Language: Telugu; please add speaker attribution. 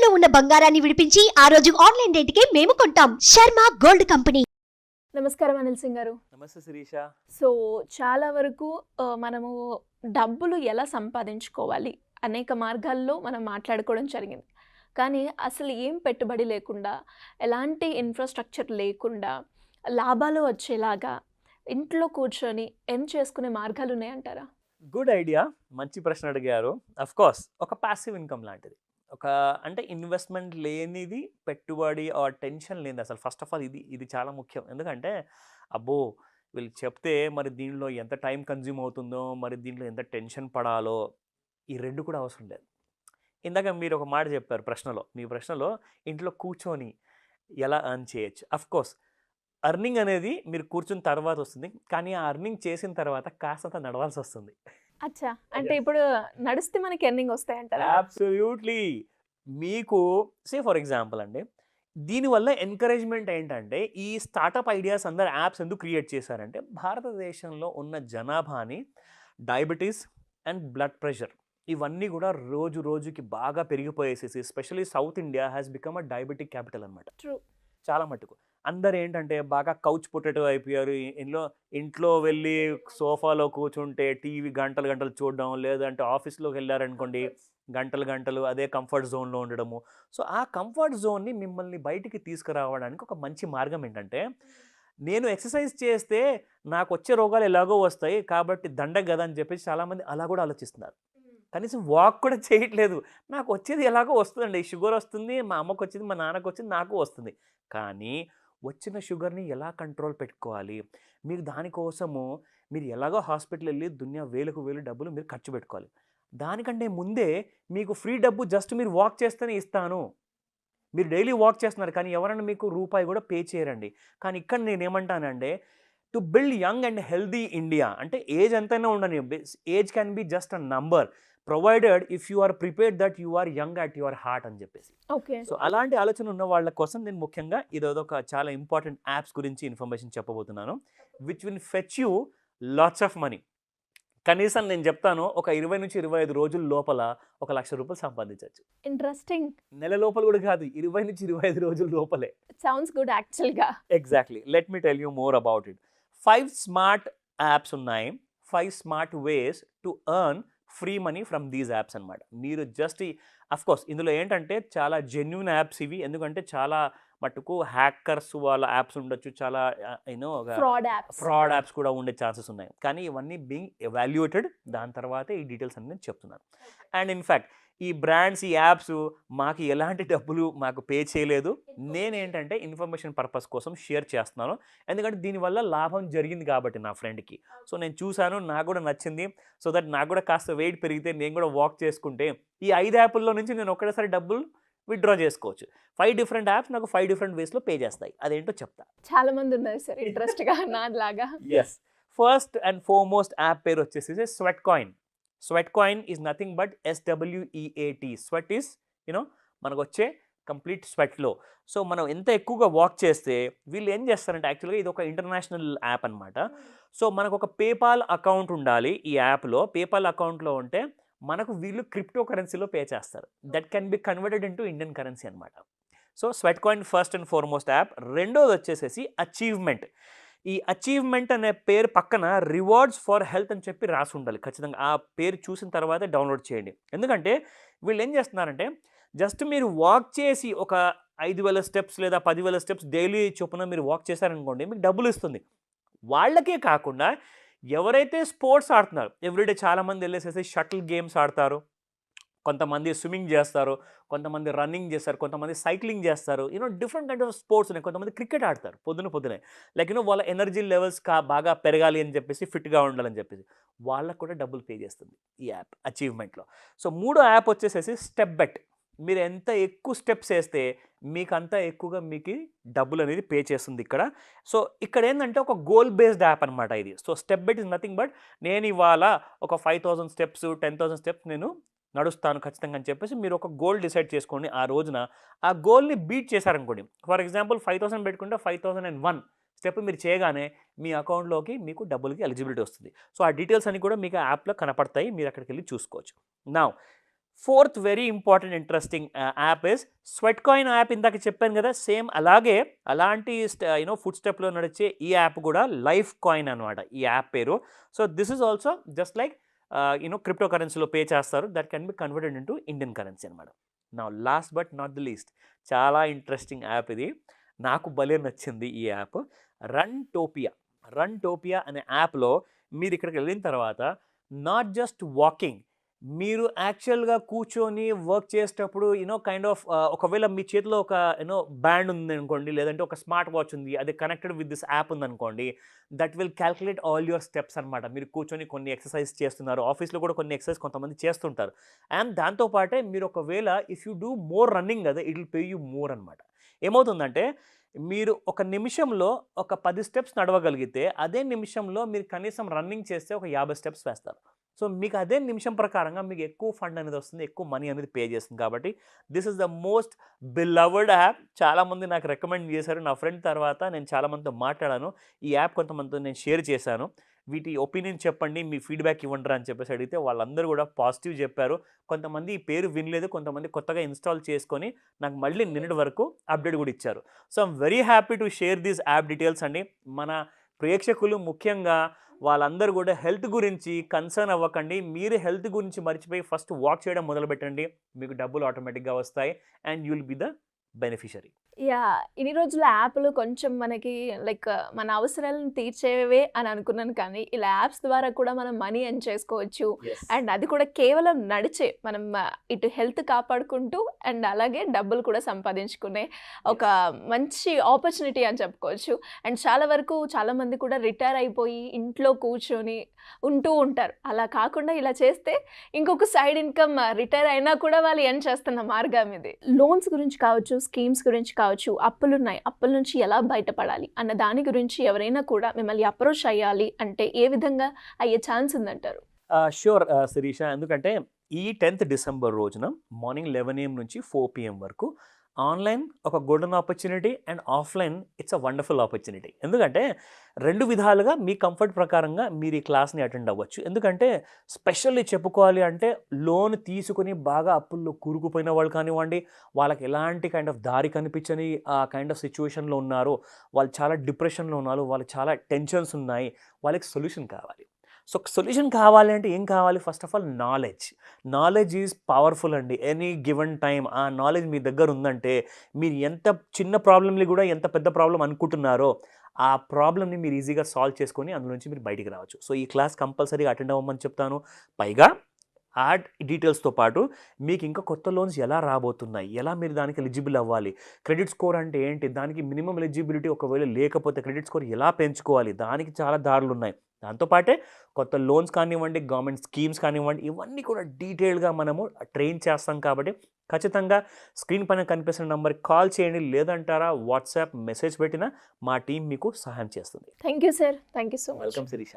Speaker 1: ఇంట్లో ఉన్న బంగారాన్ని విడిపించి ఆ రోజు ఆన్లైన్ రేటుకే మేము కొంటాం. Sharma gold company.
Speaker 2: నమస్కారం అనిల్ సింగ్ గారు.
Speaker 3: నమస్తే శిరీష.
Speaker 2: సో చాలా వరకు మనము డబ్బులు ఎలా సంపాదించుకోవాలి అనేక మార్గాల్లో మనం మాట్లాడుకోవడం జరిగింది. కానీ అసలు ఏం పెట్టుబడి లేకుండా, ఎలాంటి ఇన్ఫ్రాస్ట్రక్చర్ లేకుండా లాభాలు వచ్చేలాగా ఇంట్లో కూర్చొని ఎర్న్ చేసుకునే మార్గాలు ఉన్నాయంటారా?
Speaker 3: గుడ్ ఐడియా, మంచి ప్రశ్న అడిగారు. అఫ్ కోర్స్ ఒక ప్యాసివ్ ఇన్కమ్ లాంటిది. అంటే ఇన్వెస్ట్మెంట్ లేనిది, పెట్టుబడి ఆర్ టెన్షన్ లేనిది. అసలు ఫస్ట్ ఆఫ్ ఆల్ ఇది చాలా ముఖ్యం. ఎందుకంటే అబ్బో వీళ్ళు చెప్తే మరి దీనిలో ఎంత టైం కన్జ్యూమ్ అవుతుందో, మరి దీంట్లో ఎంత టెన్షన్ పడాలో, ఈ రెండు కూడా అవసరం లేదు. ఇందాక మీరు ఒక మాట చెప్పారు మీ ప్రశ్నలో ఇంట్లో కూర్చొని ఎలా ఎర్న్ చేయొచ్చు. అఫ్ కోర్స్ అర్నింగ్ అనేది మీరు కూర్చున్న తర్వాత వస్తుంది. కానీ ఆ అర్నింగ్ చేసిన తర్వాత కాస్తంత నడవాల్సి వస్తుంది.
Speaker 2: అచ్చా, అంటే ఇప్పుడు నడిస్తే మనకి ఎర్నింగ్ వస్తాయంటారా?
Speaker 3: అబ్సల్యూట్లీ. మీకు ఫర్ ఎగ్జాంపుల్ అండి, దీనివల్ల ఎంకరేజ్మెంట్ ఏంటంటే, ఈ స్టార్టప్ ఐడియాస్ అందరు యాప్స్ ఎందుకు క్రియేట్ చేశారంటే, భారతదేశంలో ఉన్న జనాభాని డయాబెటీస్ అండ్ బ్లడ్ ప్రెషర్ ఇవన్నీ కూడా రోజు రోజుకి బాగా పెరిగిపోయేసేసి, especially south India has become a diabetic capital అనమాట.
Speaker 2: ట్రూ.
Speaker 3: చాలా మట్టుకు అందరు ఏంటంటే బాగా కౌచ్ పొటాటో అయిపోయారు. ఇంట్లో వెళ్ళి సోఫాలో కూర్చుంటే టీవీ గంటలు గంటలు చూడడం, లేదంటే ఆఫీస్లోకి వెళ్ళారనుకోండి గంటలు గంటలు అదే కంఫర్ట్ జోన్లో ఉండడము. సో ఆ కంఫర్ట్ జోన్ని మిమ్మల్ని బయటికి తీసుకురావడానికి ఒక మంచి మార్గం ఏంటంటే, నేను ఎక్సర్సైజ్ చేస్తే నాకు వచ్చే రోగాలు ఎలాగో వస్తాయి కాబట్టి దండగ కదా అని చెప్పేసి చాలామంది అలా కూడా ఆలోచిస్తున్నారు. కనీసం వాక్ కూడా చేయట్లేదు. నాకు వచ్చేది ఎలాగో వస్తుందండి, షుగర్ వస్తుంది, మా అమ్మకు వచ్చింది, మా నాన్నకు వచ్చింది, నాకు వస్తుంది. కానీ వచ్చిన షుగర్ని ఎలా కంట్రోల్ పెట్టుకోవాలి, మీరు దానికోసము మీరు ఎలాగో హాస్పిటల్ వెళ్ళి దునియా వేలకు వేలు డబ్బులు మీరు ఖర్చు పెట్టుకోవాలి. దానికంటే ముందే మీకు ఫ్రీ డబ్బు జస్ట్ మీరు వాక్ చేస్తేనే ఇస్తాను. మీరు డైలీ వాక్ చేస్తున్నారు కానీ ఎవరైనా మీకు రూపాయి కూడా పే చేయరండి. కానీ ఇక్కడ నేనేమంటానంటే, to build young and healthy India అంటే ఏజ్ ఎంతైనా ఉండని, age can be just a number provided if you are prepared that you are young at your heart అని చెప్పేసి.
Speaker 2: ఓకే.
Speaker 3: సో అలాంటి ఆలోచన ఉన్న వాళ్ళ కోసం నేను ముఖ్యంగా ఇదొక చాలా ఇంపార్టెంట్ యాప్స్ గురించి ఇన్ఫర్మేషన్ చెప్పబోతున్నాను, which will fetch you lots of money. కనీసం నేను చెప్తాను, ఒక 20 నుంచి 25 రోజుల లోపల 1,00,000 రూపాయలు సంపాదించవచ్చు.
Speaker 2: ఇంట్రెస్టింగ్.
Speaker 3: నెల లోపల కూడా కాదు, 20 నుంచి 25 రోజుల లోపలే.
Speaker 2: సౌండ్స్ గుడ్ యాక్చువల్గా.
Speaker 3: Exactly. Let me tell you more about it. 5 smart apps ఉన్నాయి, 5 smart ways to earn free money from these apps అనమాట. మీరు జస్ట్ కోర్స్ ఇందులో ఏంటంటే చాలా జెన్యూన్ యాప్స్ ఇవి. ఎందుకంటే చాలా మటుకు హ్యాకర్స్ వాళ్ళ యాప్స్ ఉండొచ్చు, చాలా ఫ్రాడ్ యాప్స్ కూడా ఉండే ఛాన్సెస్ ఉన్నాయి. కానీ ఇవన్నీ బీయింగ్ ఎవాల్యుయేటెడ్, దాని తర్వాతే ఈ డీటెయిల్స్ అన్ని నేను చెప్తున్నాను. అండ్ ఇన్ఫ్యాక్ట్ ఈ బ్రాండ్స్, ఈ యాప్స్ మాకు ఎలాంటి డబ్బులు మాకు పే చేయలేదు. నేనేంటంటే ఇన్ఫర్మేషన్ పర్పస్ కోసం షేర్ చేస్తున్నాను. ఎందుకంటే దీనివల్ల లాభం జరిగింది కాబట్టి నా ఫ్రెండ్కి. సో నేను చూశాను, నాకు కూడా నచ్చింది. సో దట్ నాకు కూడా కాస్త వెయిట్ పెరిగితే నేను కూడా వాక్ చేసుకుంటే ఈ 5 యాప్ల్లో నుంచి నేను ఒకేసారి డబ్బులు విత్డ్రా చేసుకోవచ్చు. 5 డిఫరెంట్ యాప్స్ నాకు 5 డిఫరెంట్ వేస్లో పే చేస్తాయి. అదేంటో చెప్తా.
Speaker 2: చాలా మంది ఉన్నారు సార్ ఇంట్రెస్ట్గా నాలాగా.
Speaker 3: Yes. First and foremost app పేరు వచ్చేసి Sweatcoin. Sweatcoin is nothing but SWEAT. Sweat is మనకు వచ్చే కంప్లీట్ స్వెట్లో. సో మనం ఎంత ఎక్కువగా వాక్ చేస్తే వీళ్ళు ఏం చేస్తారంటే, యాక్చువల్గా ఇది ఒక ఇంటర్నేషనల్ యాప్ అనమాట. సో మనకు ఒక పేపాల్ అకౌంట్ ఉండాలి ఈ యాప్లో. పేపాల్ అకౌంట్లో ఉంటే మనకు వీళ్ళు క్రిప్టో కరెన్సీలో పే చేస్తారు. That can be converted into Indian currency అనమాట. So Sweatcoin first and foremost app. రెండోది వచ్చేసేసి అచీవ్మెంట్. ఈ అచీవ్మెంట్ అనే పేరు పక్కన రివార్డ్స్ ఫర్ హెల్త్ అని చెప్పి రాసి ఉండాలి ఖచ్చితంగా. ఆ పేరు చూసిన తర్వాతే డౌన్లోడ్ చేయండి. ఎందుకంటే వీళ్ళు ఏం చేస్తున్నారంటే, జస్ట్ మీరు వాక్ చేసి ఒక 5,000 స్టెప్స్ లేదా 10,000 స్టెప్స్ డైలీ చొప్పున మీరు వాక్ చేశారనుకోండి, మీకు డబ్బులు ఇస్తుంది. వాళ్ళకే కాకుండా ఎవరైతే స్పోర్ట్స్ ఆడుతున్నారు, ఎవ్రీడే చాలామంది వెళ్ళేసేసి షటిల్ గేమ్స్ ఆడతారు, కొంతమంది స్విమ్మింగ్ చేస్తారు, కొంతమంది రన్నింగ్ చేస్తారు, కొంతమంది సైక్లింగ్ చేస్తారు. డిఫరెంట్ కైండ్ ఆఫ్ స్పోర్ట్స్ ఉన్నాయి. కొంతమంది క్రికెట్ ఆడతారు పొద్దునే. లైక్ వాళ్ళ ఎనర్జీ లెవెల్స్ బాగా పెరగాలి అని చెప్పేసి, ఫిట్గా ఉండాలని చెప్పేసి వాళ్ళకు కూడా డబ్బులు పే చేస్తుంది ఈ యాప్ అచీవ్మెంట్లో. సో మూడో యాప్ వచ్చేసేసి స్టెప్ బెట్. మీరు ఎంత ఎక్కువ స్టెప్స్ వేస్తే మీకు అంత ఎక్కువగా మీకు డబ్బులు అనేది పే చేస్తుంది ఇక్కడ. సో ఇక్కడ ఏంటంటే ఒక గోల్ బేస్డ్ యాప్ అనమాట ఇది. So step bet is nothing but, నేను ఇవాళ ఒక 5,000 స్టెప్స్ 10,000 స్టెప్స్ నేను నడుస్తాను ఖచ్చితంగా అని చెప్పేసి మీరు ఒక గోల్ డిసైడ్ చేసుకోండి. ఆ రోజున ఆ గోల్ని బీట్ చేశారనుకోండి, ఫర్ ఎగ్జాంపుల్ 5,000 పెట్టుకుంటే 5,001 స్టెప్ మీరు చేయగానే మీ అకౌంట్లోకి మీకు డబ్బులకి ఎలిజిబిలిటీ వస్తుంది. సో ఆ డీటెయిల్స్ అన్ని కూడా మీకు ఆ యాప్లో కనపడతాయి, మీరు అక్కడికి వెళ్ళి చూసుకోవచ్చు. నా fourth very important interesting app is sweat coin app. ఇందాక చెప్పాను కదా, సేమ్ అలాగే అలాంటి ఫుడ్ స్టెప్లో నడిచే ఈ యాప్ కూడా లైఫ్ కాయిన్ అనమాట ఈ యాప్ పేరు. So this is also just like crypto కరెన్సీలో పే చేస్తారు, that can be converted into Indian currency అనమాట. నా last but not the least, చాలా ఇంట్రెస్టింగ్ యాప్ ఇది, నాకు భలే నచ్చింది ఈ యాప్. రన్టోపియా అనే యాప్లో మీరు ఇక్కడికి వెళ్ళిన తర్వాత నాట్ జస్ట్ వాకింగ్, మీరు యాక్చువల్గా కూర్చొని వర్క్ చేసేటప్పుడు ఒకవేళ మీ చేతిలో ఒక బ్యాండ్ ఉంది అనుకోండి, లేదంటే ఒక స్మార్ట్ వాచ్ ఉంది, అది కనెక్టెడ్ విత్ దిస్ యాప్ ఉందనుకోండి, that will calculate all your steps అనమాట. మీరు కూర్చొని కొన్ని ఎక్సర్సైజ్ చేస్తున్నారు, ఆఫీస్లో కూడా కొన్ని ఎక్సర్సైజ్ కొంతమంది చేస్తుంటారు. అండ్ దాంతోపాటే మీరు ఒకవేళ if you do more running కదా, it will pay you more అనమాట. ఏమవుతుందంటే మీరు ఒక నిమిషంలో ఒక 10 స్టెప్స్ నడవగలిగితే అదే నిమిషంలో మీరు కనీసం రన్నింగ్ చేస్తే ఒక 50 స్టెప్స్ వేస్తారు. సో మీకు అదే నిమిషం ప్రకారంగా మీకు ఎక్కువ ఫండ్ అనేది వస్తుంది, ఎక్కువ మనీ అనేది పే చేస్తుంది. కాబట్టి this is the most beloved app. చాలామంది నాకు రికమెండ్ చేశారు, నా ఫ్రెండ్ తర్వాత నేను చాలామందితో మాట్లాడాను, ఈ యాప్ కొంతమందితో నేను షేర్ చేశాను. వీటి ఒపీనియన్ చెప్పండి, మీ ఫీడ్బ్యాక్ ఇవ్వండి అని చెప్పేసి అడిగితే వాళ్ళందరూ కూడా పాజిటివ్ చెప్పారు. కొంతమంది ఈ పేరు వినలేదు, కొంతమంది కొత్తగా ఇన్స్టాల్ చేసుకొని నాకు మళ్ళీ నిన్నటి వరకు అప్డేట్ కూడా ఇచ్చారు. So I'm very happy to share these app details అండి. మన ప్రేక్షకులు ముఖ్యంగా వాళ్ళందరూ కూడా హెల్త్ గురించి కన్సర్న్ అవ్వకండి. మీరు హెల్త్ గురించి మర్చిపోయి ఫస్ట్ వాక్ చేయడం మొదలుపెట్టండి, మీకు డబ్బులు ఆటోమేటిక్గా వస్తాయి and you will be the beneficiary.
Speaker 2: ఇన్ని రోజుల యాప్లు కొంచెం మనకి లైక్ మన అవసరాలను తీర్చేవే అని అనుకున్నాను, కానీ ఇలా యాప్స్ ద్వారా కూడా మనం మనీ ఎర్న్ చేసుకోవచ్చు. అండ్ అది కూడా కేవలం నడిచే మనం ఇటు హెల్త్ కాపాడుకుంటూ అండ్ అలాగే డబ్బులు కూడా సంపాదించుకునే ఒక మంచి ఆపర్చునిటీ అని చెప్పుకోవచ్చు. అండ్ చాలా వరకు చాలామంది కూడా రిటైర్ అయిపోయి ఇంట్లో కూర్చొని ఉంటూ ఉంటారు. అలా కాకుండా ఇలా చేస్తే ఇంకొక సైడ్ ఇన్కమ్ రిటైర్ అయినా కూడా వాళ్ళు ఎర్న్ చేస్తున్న మార్గం ఇది. లోన్స్ గురించి కావచ్చు, స్కీమ్స్ గురించి కావచ్చు, అప్పులున్నాయి, అప్పుల నుంచి ఎలా బయటపడాలి అన్న దాని గురించి ఎవరైనా కూడా మిమ్మల్ని అప్రోచ్ అయ్యాలి అంటే ఏ విధంగా అయ్యే ఛాన్స్ ఉందంటారు?
Speaker 3: ష్యూర్ శిరీష, ఎందుకంటే ఈ 10th డిసెంబర్ రోజున మార్నింగ్ 11 AM నుంచి 4 PM వరకు ఆన్లైన్ ఒక golden opportunity and offline it's a wonderful opportunity. ఎందుకంటే 2 విధాలుగా మీ కంఫర్ట్ ప్రకారంగా మీరు ఈ క్లాస్ని అటెండ్ అవ్వచ్చు. ఎందుకంటే స్పెషల్లీ చెప్పుకోవాలి అంటే లోన్ తీసుకుని బాగా అప్పుల్లో కూరుకుపోయిన వాళ్ళు కానివ్వండి, వాళ్ళకి ఎలాంటి కైండ్ ఆఫ్ దారి కనిపించని ఆ కైండ్ ఆఫ్ సిచ్యువేషన్లో ఉన్నారు, వాళ్ళు చాలా డిప్రెషన్లో ఉన్నారు, వాళ్ళకి చాలా టెన్షన్స్ ఉన్నాయి, వాళ్ళకి సొల్యూషన్ కావాలి. సో సొల్యూషన్ కావాలి అంటే ఏం కావాలి? First of all knowledge is powerful అండి. ఎనీ గివెన్ టైం ఆ నాలెడ్జ్ మీ దగ్గర ఉందంటే మీరు ఎంత చిన్న ప్రాబ్లమ్ని కూడా ఎంత పెద్ద ప్రాబ్లం అనుకుంటున్నారో ఆ ప్రాబ్లమ్ని మీరు ఈజీగా సాల్వ్ చేసుకొని అందులో నుంచి మీరు బయటికి రావచ్చు. సో ఈ క్లాస్ కంపల్సరీగా అటెండ్ అవ్వమని చెప్తాను. పైగా యాడ్ డీటెయిల్స్తో పాటు మీకు ఇంకా కొత్త లోన్స్ ఎలా రాబోతున్నాయి, ఎలా మీరు దానికి ఎలిజిబుల్ అవ్వాలి, క్రెడిట్ స్కోర్ అంటే ఏంటి, దానికి మినిమం ఎలిజిబిలిటీ ఒకవేళ లేకపోతే క్రెడిట్ స్కోర్ ఎలా పెంచుకోవాలి, దానికి చాలా దారులు ఉన్నాయి. దాంతోపాటే కొత్త లోన్స్ కానివ్వండి, గవర్నమెంట్ స్కీమ్స్ కానివ్వండి, ఇవన్నీ కూడా డీటెయిల్గా మనము ట్రైన్ చేస్తాం. కాబట్టి ఖచ్చితంగా స్క్రీన్ పైన కనిపిస్తున్న నెంబర్కి కాల్ చేయండి, లేదంటారా వాట్సాప్ మెసేజ్ పెట్టినా మా టీం మీకు సహాయం చేస్తుంది.
Speaker 2: Thank you sir, thank you so much.
Speaker 3: Welcome Sirisha.